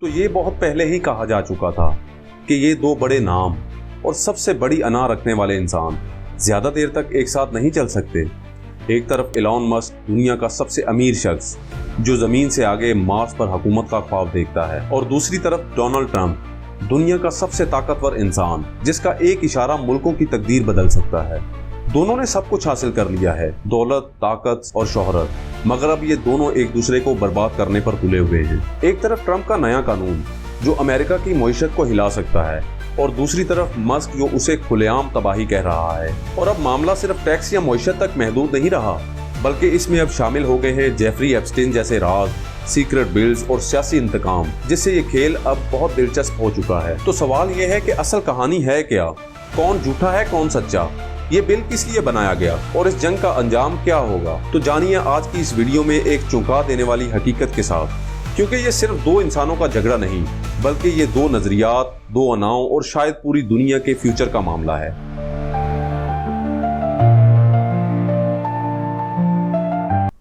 तो ये बहुत पहले ही कहा जा चुका था कि ये दो बड़े नाम और सबसे बड़ी अना रखने वाले इंसान ज्यादा देर तक एक साथ नहीं चल सकते। एक तरफ एलॉन मस्क, दुनिया का सबसे अमीर शख्स जो जमीन से आगे मार्स पर हुकूमत का ख्वाब देखता है, और दूसरी तरफ डोनाल्ड ट्रंप, दुनिया का सबसे ताकतवर इंसान जिसका एक इशारा मुल्कों की तकदीर बदल सकता है। दोनों ने सब कुछ हासिल कर लिया है, दौलत, ताकत और शोहरत, मगर अब ये दोनों एक दूसरे को बर्बाद करने पर तुले हुए हैं। एक तरफ ट्रंप का नया कानून जो अमेरिका की मईशत को हिला सकता है, और दूसरी तरफ मस्क जो उसे खुलेआम तबाही कह रहा है। और अब मामला सिर्फ टैक्स या मईशत तक महदूद नहीं रहा, बल्कि इसमें अब शामिल हो गए हैं जेफरी एप्स्टीन जैसे राज, सीक्रेट बिल्स और सियासी इंतकाम, जिससे ये खेल अब बहुत दिलचस्प हो चुका है। तो सवाल ये है कि असल कहानी है क्या, कौन झूठा है कौन सच्चा, ये बिल किस लिए बनाया गया और इस जंग का अंजाम क्या होगा। तो जानिए आज की इस वीडियो में एक चौंका देने वाली हकीकत के साथ, क्योंकि ये सिर्फ दो इंसानों का झगड़ा नहीं, बल्कि ये दो नजरियात, दो अनाओं और शायद पूरी दुनिया के फ्यूचर का मामला है।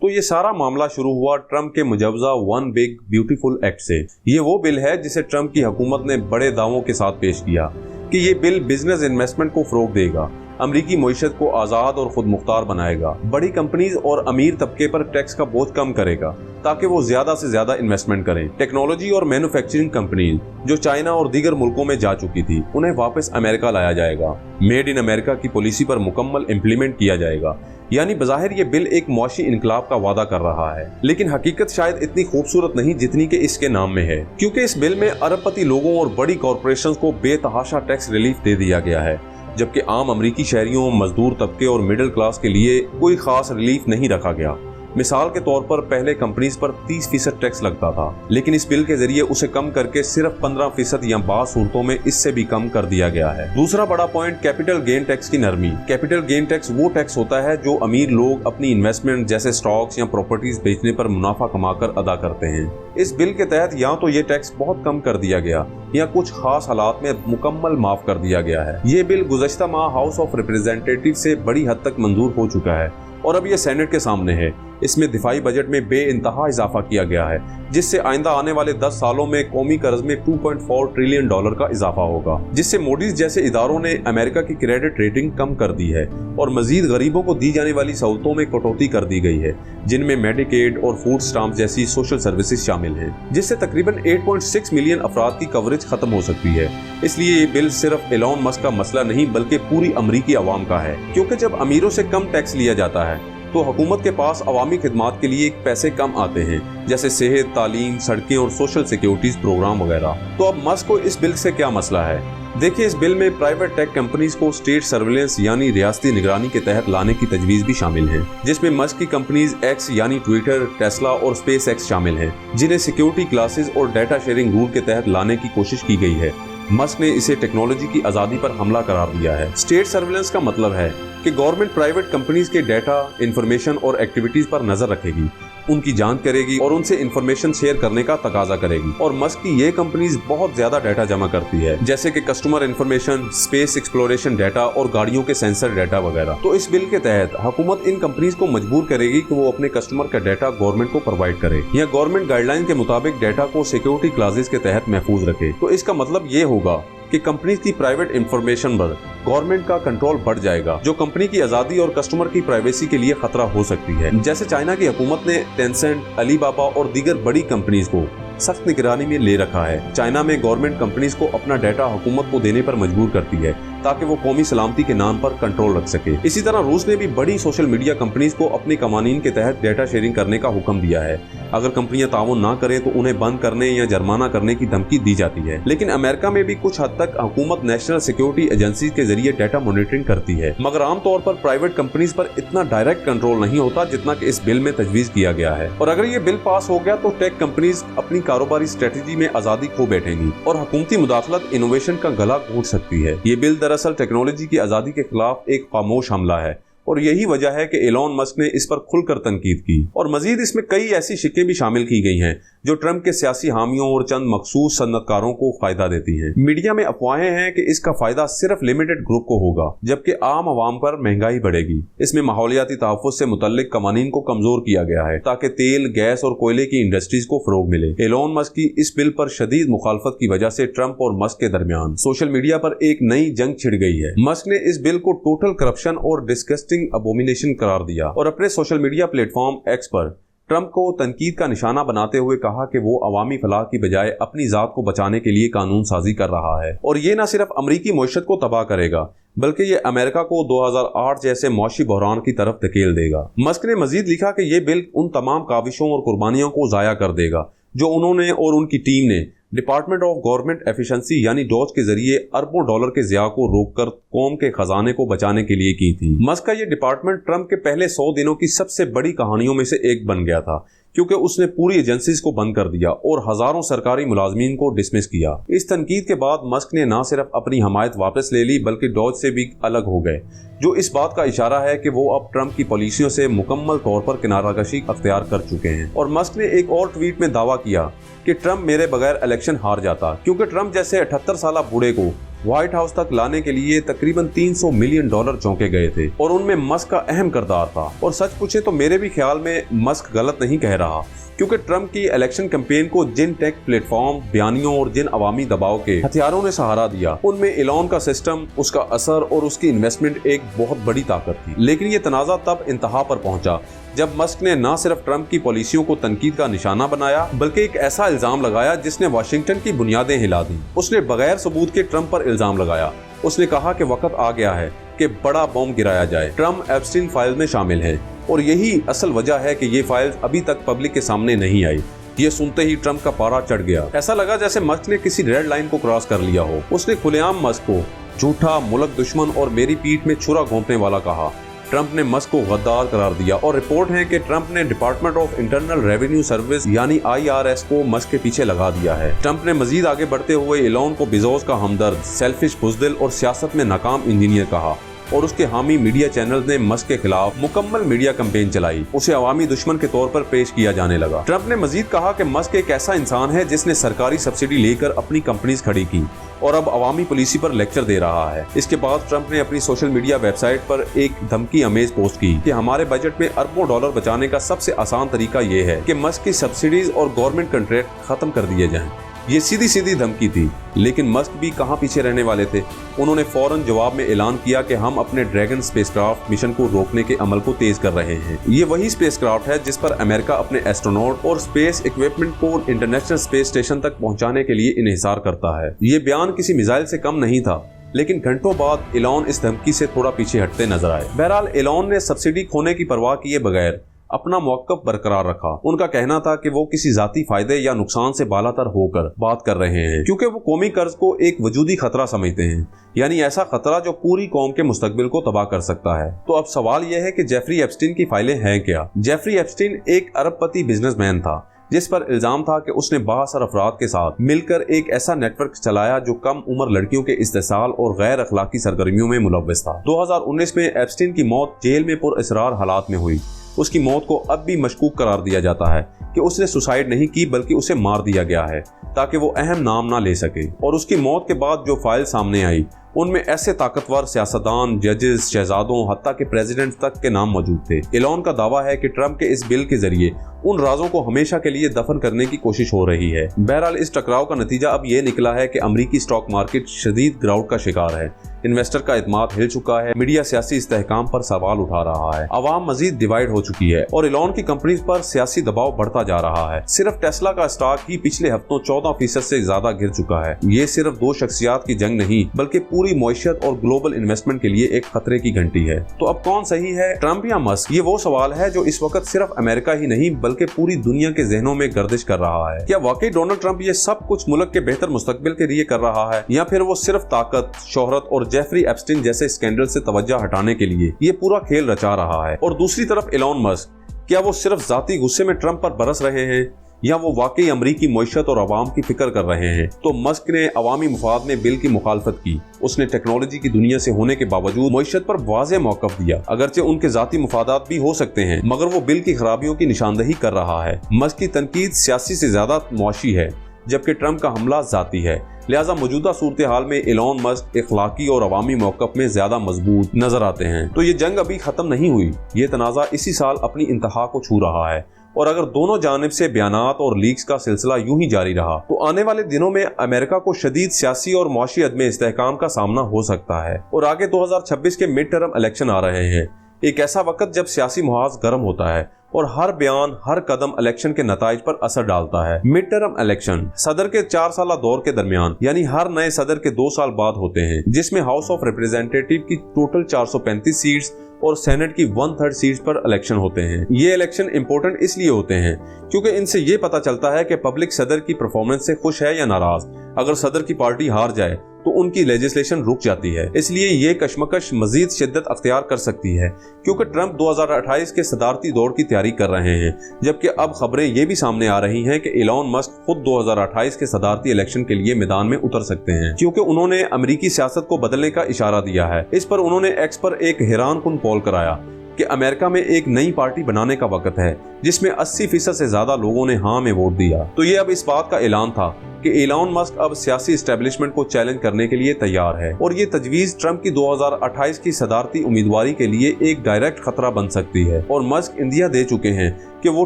तो ये सारा मामला शुरू हुआ ट्रंप के मुजवजा वन बिग ब्यूटीफुल एक्ट से। ये वो बिल है जिसे ट्रंप की हुकूमत ने बड़े दावों के साथ पेश किया कि ये बिल बिजनेस इन्वेस्टमेंट को फरोग देगा, अमरीकी मईशत को आज़ाद और खुद मुख्तार बनाएगा, बड़ी कंपनीज और अमीर तबके पर टैक्स का बोझ कम करेगा ताकि वो ज्यादा से ज्यादा इन्वेस्टमेंट करें। टेक्नोलॉजी और मैन्युफैक्चरिंग कंपनीज जो चाइना और दीगर मुल्कों में जा चुकी थी, उन्हें वापस अमेरिका लाया जाएगा। मेड इन अमेरिका की पॉलिसी पर मुकम्मल इम्प्लीमेंट किया जाएगा। यानी बज़ाहिर ये बिल एक मुआशी इनकलाब का वादा कर रहा है, लेकिन हकीकत शायद इतनी खूबसूरत नहीं जितनी कि इसके नाम में है, क्योंकि इस बिल में अरबपति लोगों और बड़ी कॉरपोरेशंस को बेतहाशा टैक्स रिलीफ दे दिया गया है, जबकि आम अमरीकी शहरियों, मजदूर तबके और मिडिल क्लास के लिए कोई खास रिलीफ नहीं रखा गया। मिसाल के तौर पर पहले कंपनीज पर 30% टैक्स लगता था, लेकिन इस बिल के जरिए उसे कम करके सिर्फ 15% या बाज़ सूरतों में इससे भी कम कर दिया गया है। दूसरा बड़ा पॉइंट कैपिटल गेन टैक्स की नरमी। कैपिटल गेन टैक्स वो टैक्स होता है जो अमीर लोग अपनी इन्वेस्टमेंट जैसे स्टॉक्स या प्रॉपर्टीज बेचने पर मुनाफा कमाकर अदा करते हैं। इस बिल के तहत या तो ये टैक्स बहुत कम कर दिया गया या कुछ खास हालात में मुकम्मल माफ कर दिया गया है। ये बिल गुज़श्ता माह हाउस ऑफ रिप्रेजेंटेटिव से बड़ी हद तक मंजूर हो चुका है और अब ये सेनेट के सामने है। इसमें दिफाई बजट में बेइंतहा इजाफा किया गया है, जिससे आइंदा आने वाले 10 सालों में कौमी कर्ज में $2.4 ट्रिलियन का इजाफा होगा, जिससे मोडीज जैसे इदारों ने अमेरिका की क्रेडिट रेटिंग कम कर दी है और मजीद गरीबों को दी जाने वाली सहूलतों में कटौती कर दी गई है, जिनमें मेडिकेड और फूड स्टाम्प जैसी सोशल सर्विसेज शामिल हैं, जिससे तकरीबन 8.6 मिलियन अफराद की कवरेज खत्म हो सकती है। इसलिए ये बिल सिर्फ एलॉन मस्क का मसला नहीं बल्कि पूरी अमरीकी अवाम का है, क्योंकि जब अमीरों से कम टैक्स लिया जाता है तो हुकूमत के पास अवामी खिदमात के लिए पैसे कम आते हैं, जैसे सेहत, तालीम, सड़कें और सोशल सिक्योरिटीज प्रोग्राम वगैरह। तो अब मस्क को इस बिल से क्या मसला है? देखिए, इस बिल में प्राइवेट टेक कंपनीज को स्टेट सर्विलेंस यानी रियासती निगरानी के तहत लाने की तजवीज भी शामिल है, जिसमें मस्क की कंपनीज एक्स यानी ट्विटर, टेस्ला और स्पेस एक्स शामिल है, जिन्हें सिक्योरिटी क्लासेस और डाटा शेयरिंग रूल के तहत लाने की कोशिश की गई है। मस्क ने इसे टेक्नोलॉजी की आज़ादी पर हमला करार दिया है। स्टेट सर्विलेंस का मतलब है कि गवर्नमेंट प्राइवेट कंपनीज के डाटा, इंफॉर्मेशन और एक्टिविटीज पर नजर रखेगी, उनकी जांच करेगी और उनसे इंफॉर्मेशन शेयर करने का तकाजा करेगी। और मस्क की ये कंपनीज बहुत ज्यादा डाटा जमा करती है, जैसे कि customer information, space exploration data और गाड़ियों के सेंसर डाटा वगैरह। तो इस बिल के तहत हुकूमत इन कंपनीज को मजबूर करेगी कि वो अपने कस्टमर का डाटा गवर्नमेंट को प्रोवाइड करे या गवर्नमेंट गाइडलाइन के मुताबिक डाटा को सिक्योरिटी क्लासेस के तहत महफूज रखे। तो इसका मतलब ये होगा कि कंपनी की प्राइवेट इंफॉर्मेशन पर गवर्नमेंट का कंट्रोल बढ़ जाएगा, जो कंपनी की आजादी और कस्टमर की प्राइवेसी के लिए खतरा हो सकती है। जैसे चाइना की हुकूमत ने टेंसेंट, अलीबाबा और दीगर बड़ी कंपनीज को सख्त निगरानी में ले रखा है। चाइना में गवर्नमेंट कंपनीज को अपना डाटा हुकूमत को देने पर मजबूर करती है ताकि वो कौमी सलामती के नाम पर कंट्रोल रख सके। इसी तरह रूस ने भी बड़ी सोशल मीडिया कंपनीज को अपने कवानीन के तहत डाटा शेयरिंग करने का हुक्म दिया है। अगर कंपनियां ताउन ना करें तो उन्हें बंद करने या जुर्माना करने की धमकी दी जाती है। लेकिन अमेरिका में भी कुछ हद तक हुकूमत नेशनल सिक्योरिटी एजेंसी के जरिए डाटा मॉनिटरिंग करती है, मगर आमतौर पर प्राइवेट कंपनीज पर इतना डायरेक्ट कंट्रोल नहीं होता जितना कि इस बिल में तजवीज किया गया है। और अगर ये बिल पास हो गया तो टेक कंपनीज अपनी कारोबारी स्ट्रेटेजी में आजादी खो बैठेंगी और हुकूमती मुदाखलत इनोवेशन का गला घोट सकती है। ये बिल दरअसल टेक्नोलॉजी की आजादी के खिलाफ एक खामोश हमला है और यही वजह है कि एलॉन मस्क ने इस पर खुलकर तनकीद की। और मजीद इसमें कई ऐसी शिकें भी शामिल की गई हैं जो ट्रंप के सियासी हामियों और चंद मखसूस सन्नतकारों को फायदा देती हैं। मीडिया में अफवाहें हैं कि इसका फायदा सिर्फ लिमिटेड ग्रुप को होगा, जबकि आम आवाम पर महंगाई बढ़ेगी। इसमें माहौलियाती तहफ्फुज़ से मुतल्लिक कवानीन को कमजोर किया गया है ताकि तेल, गैस और कोयले की इंडस्ट्रीज को फरोग मिले। एलॉन मस्क की इस बिल पर शदीद मुखालफत की वजह से ट्रंप और मस्क के दरमियान सोशल मीडिया पर एक नई जंग छिड़ गई है। मस्क ने इस बिल को टोटल करप्शन और डिस्गस्टिंग अबोमिनेशन करार दिया और अपने सोशल मीडिया प्लेटफॉर्म एक्स पर ट्रंप को तनकीद का निशाना बनाते हुए कहा कि वो अवामी फलाह की बजाय अपनी जात को बचाने के लिए कानून साजी कर रहा है और ये न सिर्फ अमरीकी मईशत को तबाह करेगा बल्कि ये अमेरिका को 2008 जैसे मौशी बहरान की तरफ धकेल देगा। मस्क ने मजीद लिखा कि ये बिल उन तमाम काविशों और कुर्बानियों को जाया कर देगा जो उन्होंने और उनकी टीम ने डिपार्टमेंट ऑफ गवर्नमेंट एफिशिएंसी यानी डॉज के जरिए अरबों डॉलर के ज़िया को रोककर कौम के खजाने को बचाने के लिए की थी। मस्क का ये डिपार्टमेंट ट्रंप के पहले 100 दिनों की सबसे बड़ी कहानियों में से एक बन गया था क्योंकि उसने पूरी एजेंसीज को बंद कर दिया और हजारों सरकारी मुलाजमीन को डिसमिस किया। इस तनकीद के बाद मस्क ने न सिर्फ अपनी हमायत वापस ले ली बल्कि डॉज से भी अलग हो गए, जो इस बात का इशारा है कि वो अब ट्रंप की पॉलिसियों से मुकम्मल तौर पर किनाराकशी अख्तियार कर चुके हैं। और मस्क ने एक और ट्वीट में दावा किया कि ट्रंप मेरे बगैर इलेक्शन हार जाता क्योंकि ट्रंप जैसे 78 साल बूढ़े को व्हाइट हाउस तक लाने के लिए तकरीबन $300 मिलियन झोंके गए थे और उनमें मस्क का अहम किरदार था। और सच पूछे तो मेरे भी ख्याल में मस्क गलत नहीं कह रहा क्योंकि ट्रंप की इलेक्शन कैंपेन को जिन टेक प्लेटफॉर्म, बयानियों और जिन अवामी दबाव के हथियारों ने सहारा दिया उनमें एलॉन का सिस्टम, उसका असर और उसकी इन्वेस्टमेंट एक बहुत बड़ी ताकत थी। लेकिन ये तनाज़ा तब इंतहा पर पहुंचा जब मस्क ने न सिर्फ ट्रंप की पॉलिसियों को तनकीद का निशाना बनाया बल्कि एक ऐसा इल्जाम लगाया जिसने वाशिंगटन की बुनियादें हिला दी। उसने बगैर सबूत के ट्रंप पर इल्जाम लगाया। उसने कहा कि वक्त आ गया है कि बड़ा बम गिराया जाए। ट्रंप एप्स्टीन फाइल में शामिल है और यही असल वजह है कि ये फाइल्स अभी तक पब्लिक के सामने नहीं आई। ये सुनते ही ट्रंप का पारा चढ़ गया। ऐसा लगा जैसे मस्क ने किसी रेड लाइन को क्रॉस कर लिया हो। उसने खुलेआम मस्क को झूठा, मुल्क दुश्मन और मेरी पीठ में छुरा घोंपने वाला कहा। ट्रंप ने मस्क को गद्दार करार दिया और रिपोर्ट है कि ट्रंप ने department of internal revenue service यानी IRS को मस्क के पीछे लगा दिया है। ट्रंप ने मजीद आगे बढ़ते हुए एलॉन को बेजोस का हमदर्द, सेल्फिश, बुज़दिल और सियासत में नाकाम इंजीनियर कहा और उसके हामी मीडिया चैनल ने मस्क के खिलाफ मुकम्मल मीडिया कैंपेन चलाई। उसे अवामी दुश्मन के तौर पर पेश किया जाने लगा। ट्रंप ने मजीद कहा कि मस्क एक ऐसा इंसान है जिसने सरकारी सब्सिडी लेकर अपनी कंपनीज खड़ी की और अब अवामी पॉलिसी पर लेक्चर दे रहा है। इसके बाद ट्रंप ने अपनी सोशल मीडिया वेबसाइट पर एक धमकी अमेज पोस्ट की कि हमारे बजट में अरबों डॉलर बचाने का सबसे आसान तरीका ये है कि मस्क की सब्सिडीज और गवर्नमेंट कॉन्ट्रैक्ट खत्म कर दिए जाएं। ये सीधी सीधी धमकी थी, लेकिन मस्क भी कहां पीछे रहने वाले थे। उन्होंने फौरन जवाब में ऐलान किया कि हम अपने ड्रैगन स्पेसक्राफ्ट मिशन को रोकने के अमल को तेज कर रहे हैं। ये वही स्पेसक्राफ्ट है जिस पर अमेरिका अपने एस्ट्रोनॉट और स्पेस इक्विपमेंट को इंटरनेशनल स्पेस स्टेशन तक पहुंचाने के लिए इन्हिसार करता है। ये बयान किसी मिसाइल से कम नहीं था, लेकिन घंटों बाद एलॉन इस धमकी से थोड़ा पीछे हटते नजर आए। बहरहाल एलॉन ने सब्सिडी खोने की परवाह किए बगैर अपना मौक़िफ़ बरकरार रखा। उनका कहना था कि वो किसी जाती फायदे या नुकसान से बालातर होकर बात कर रहे हैं क्योंकि वो कौमी कर्ज को एक वजूदी खतरा समझते हैं, यानी ऐसा खतरा जो पूरी कौम के मुस्तकबिल को तबाह कर सकता है। तो अब सवाल यह है कि जेफरी एप्स्टीन की फाइलें हैं क्या? जेफरी एप्स्टीन एक अरबपति बिजनेसमैन था जिस पर इल्जाम था कि उसने बाहसर अफराद के साथ मिलकर एक ऐसा नेटवर्क चलाया जो कम उम्र लड़कियों के इस्तेसाल और गैर अखलाकी सरगर्मियों में मुलव्वस था। 2019 में एप्स्टीन की मौत जेल में पुरअसरार हालात में हुई। उसकी मौत को अब भी मशकूक करार दिया जाता है कि उसने सुसाइड नहीं की बल्कि उसे मार दिया गया है ताकि वो अहम नाम ना ले सके। और उसकी मौत के बाद जो फाइल सामने आई उनमें ऐसे ताकतवर सियासतदान, जजेस, शहजादों, हत्ता के प्रेसिडेंट तक के नाम मौजूद थे। एलॉन का दावा है कि ट्रंप के इस बिल के जरिए उन राजों को हमेशा के लिए दफन करने की कोशिश हो रही है। बहरहाल इस टकराव का नतीजा अब ये निकला है कि अमरीकी स्टॉक मार्केट शदीद गिरावट का शिकार है। इन्वेस्टर का इत्मीनान हिल चुका है। मीडिया सियासी इस्तेहकाम पर सवाल उठा रहा है। आवाम मजीद डिवाइड हो चुकी है और एलॉन की कंपनीज पर सियासी दबाव बढ़ता जा रहा है। सिर्फ टेस्ला का स्टॉक ही पिछले हफ्तों 14% से ज्यादा गिर चुका है। ये सिर्फ दो शख्सियात की जंग नहीं बल्कि पूरी मईशत और ग्लोबल इन्वेस्टमेंट के लिए एक खतरे की घंटी है। तो अब कौन सही है, ट्रंप या मस्क? ये वो सवाल है जो इस वक्त सिर्फ अमेरिका ही नहीं बल्कि पूरी दुनिया के जहनों में गर्दिश कर रहा है। क्या वाकई डोनाल्ड ट्रंप ये सब कुछ मुल्क के बेहतर मुस्तकबिल के लिए कर रहा है या फिर वो सिर्फ ताकत, शोहरत और जेफरी एप्स्टीन जैसे स्कैंडल से तवज्जो हटाने के लिए ये पूरा खेल रचा रहा है? और दूसरी तरफ एलॉन मस्क, क्या वो सिर्फ जाती गुस्से में ट्रंप पर बरस रहे हैं या वो वाकई अमरीकी मईशत और आवाम की फिक्र कर रहे हैं। तो मस्क ने अवामी मुफाद में बिल की मुखालफत की। उसने टेक्नोलॉजी की दुनिया से होने के बावजूद मईशत पर वाज़ेह मौक़िफ़ दिया। अगरचे उनके ज़ाती मुफादात भी हो सकते हैं, मगर वो बिल की खराबियों की निशानदही कर रहा है। मस्क की तनकीद सियासी से ज्यादा मुआशी है, जबकि ट्रंप का हमला ज़ाती है। लिहाजा मौजूदा सूरत हाल में एलन मस्क इखलाकी और अवामी मौक़िफ़ में ज्यादा मजबूत नजर आते हैं। तो ये जंग अभी खत्म नहीं हुई, ये तनाज़ा इसी साल अपनी इंतहा को छू रहा है, और अगर दोनों जानिब से बयानात और लीक्स का सिलसिला यूं ही जारी रहा तो आने वाले दिनों में अमेरिका को शदीद सियासी और मुआशी अदम इस्तेहकाम का सामना हो सकता है। और आगे 2026 के मिड टर्म इलेक्शन आ रहे हैं, एक ऐसा वक्त जब सियासी मुहाज गर्म होता है और हर बयान हर कदम इलेक्शन के नताइज पर असर डालता है। मिड टर्म इलेक्शन सदर के 4 साल दौर के दरमियान, यानी हर नए सदर के 2 साल बाद होते हैं, जिसमें हाउस ऑफ रिप्रेजेंटेटिव की टोटल 435 सीट्स और सेनेट की 1/3 सीट्स पर इलेक्शन होते हैं। ये इलेक्शन इंपॉर्टेंट इसलिए होते हैं क्योंकि इनसे ये पता चलता है कि पब्लिक सदर की परफॉर्मेंस से खुश है या नाराज। अगर सदर की पार्टी हार जाए तो उनकी लेजिस्लेशन रुक जाती है। इसलिए ये कशमकश मजीद शिद्दत अख्तियार कर सकती है, क्योंकि ट्रंप 2028 के सदारती दौर की तैयारी कर रहे हैं। जबकि अब खबरें ये भी सामने आ रही हैं कि एलन मस्क खुद 2028 के सदारती इलेक्शन के लिए मैदान में उतर सकते हैं, क्योंकि उन्होंने अमेरिकी सियासत को बदलने का इशारा दिया है। इस पर उन्होंने एक्स पर एक हैरान कुन पोल कराया कि अमेरिका में एक नई पार्टी बनाने का वक्त है, जिसमें 80% से ज्यादा लोगों ने हाँ में वोट दिया। तो ये अब इस बात का ऐलान था कि एलन मस्क अब सियासी एस्टेब्लिशमेंट को चैलेंज करने के लिए तैयार है, और ये तजवीज ट्रंप की 2028 की सदारती उम्मीदवारी के लिए एक डायरेक्ट खतरा बन सकती है। और मस्क इंदिया दे चुके हैं कि वो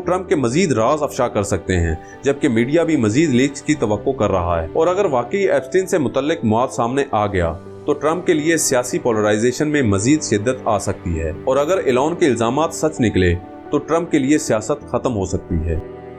ट्रंप के मजीद राज अफशा कर सकते हैं, जबकि मीडिया भी मजीद लीक्स की तवक्को कर रहा है। और अगर वाकई एप्स्टीन से मुतल्लिक मौत सामने आ गया तो ट्रंप के लिए सियासी पोलराइजेशन में मजीद शिद्दत आ सकती है, और अगर एलन के इल्जामात सच निकले तो ट्रंप के लिए सियासत खत्म हो सकती है।